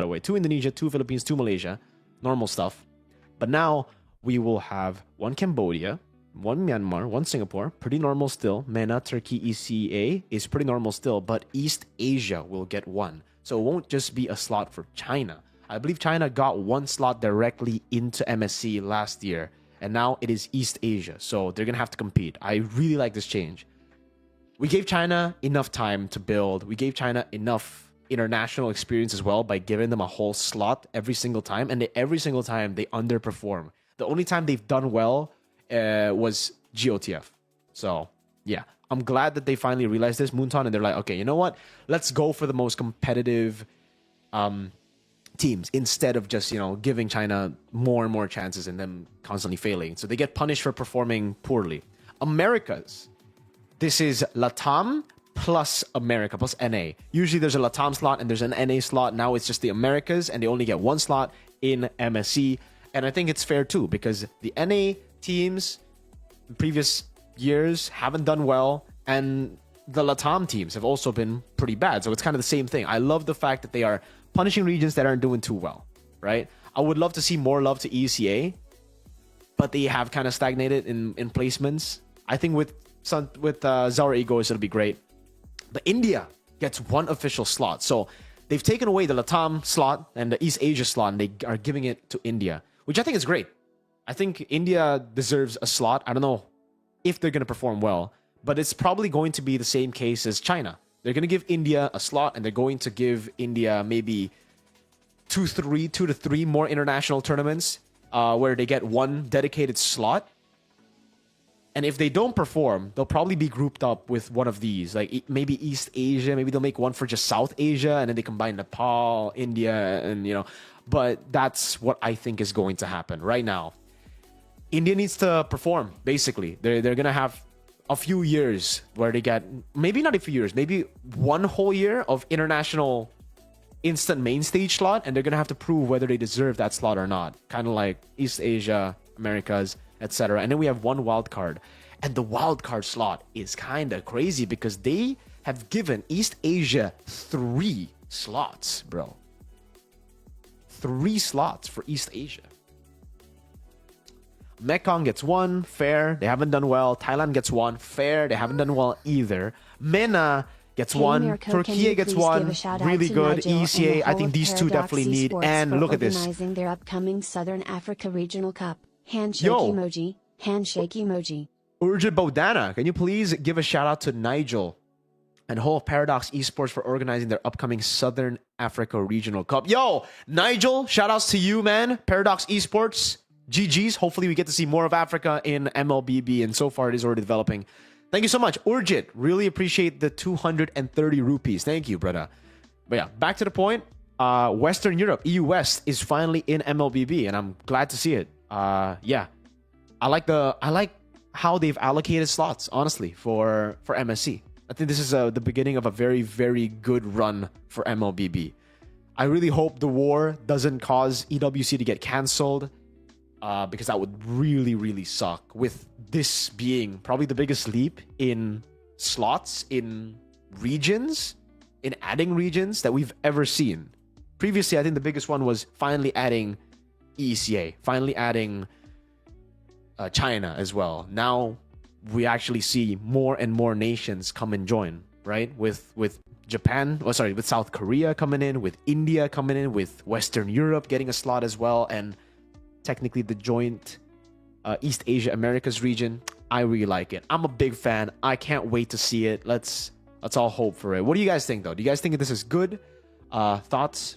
the way. 2 Indonesia, 2 Philippines, 2 Malaysia. Normal stuff. But now we will have 1 Cambodia, 1 Myanmar, 1 Singapore. Pretty normal still. MENA, Turkey, ECA is pretty normal still. But East Asia will get 1. So it won't just be a slot for China. I believe China got 1 slot directly into MSC last year. And now it is East Asia. So they're going to have to compete. I really like this change. We gave China enough time to build. We gave China enough international experience as well by giving them a whole slot every single time. And every single time they underperform. The only time they've done well was GOTF. So, yeah. I'm glad that they finally realized this, Moonton, and they're like, okay, you know what? Let's go for the most competitive teams instead of just, giving China more and more chances and them constantly failing. So they get punished for performing poorly. Americas. This is LATAM plus America plus NA. Usually there's a LATAM slot and there's an NA slot. Now it's just the Americas and they only get 1 slot in MSC. And I think it's fair too because the NA teams in previous years haven't done well and the LATAM teams have also been pretty bad. So it's kind of the same thing. I love the fact that they are punishing regions that aren't doing too well, right? I would love to see more love to ECA, but they have kind of stagnated in placements. I think with Zaura Egos, it'll be great. But India gets 1 official slot. So they've taken away the LATAM slot and the East Asia slot, and they are giving it to India, which I think is great. I think India deserves a slot. I don't know if they're going to perform well, but it's probably going to be the same case as China. They're going to give India a slot, and they're going to give India maybe 2 to 3 more international tournaments where they get 1 dedicated slot. And if they don't perform, they'll probably be grouped up with one of these, like maybe East Asia. Maybe they'll make one for just South Asia, and then they combine Nepal, India, and But that's what I think is going to happen right now. India needs to perform. Basically, they're gonna have a few years where they get maybe not a few years, maybe 1 whole year of international instant main stage slot, and they're gonna have to prove whether they deserve that slot or not. Kind of like East Asia, Americas, etc. And then we have 1 wild card. And the wild card slot is kind of crazy because they have given East Asia 3 slots, bro. 3 slots for East Asia. Mekong gets 1, fair. They haven't done well. Thailand gets 1, fair. They haven't done well either. MENA gets 1. Mirko, Turkey gets 1, really good. ECA, I think these 2 definitely need. And look at this. Organizing their upcoming Southern Africa Regional Cup. Handshake Yo. emoji. Handshake emoji. Urjit Bodana, can you please give a shout out to Nigel and whole Paradox Esports for organizing their upcoming Southern Africa Regional Cup? Yo, Nigel, shout outs to you, man. Paradox Esports, GG's. Hopefully we get to see more of Africa in MLBB, and so far it is already developing. Thank you so much, Urjit. Really appreciate the 230 rupees. Thank you, brother. But yeah, back to the point. Western Europe, EU West, is finally in MLBB, and I'm glad to see it. Yeah, I like how they've allocated slots, honestly, for MSC. I think this is the beginning of a very, very good run for MLBB. I really hope the war doesn't cause EWC to get canceled, because that would really, really suck, with this being probably the biggest leap in slots, in regions, in adding regions that we've ever seen. Previously, I think the biggest one was finally adding ECA, finally adding China as well. Now we actually see more and more nations come and join, right? With Japan, with South Korea coming in, with India coming in, with Western Europe getting a slot as well, and technically the joint East Asia Americas region. I really like it. I'm a big fan. I can't wait to see it. Let's all hope for it. What do you guys think though? Do you guys think this is good? Thoughts?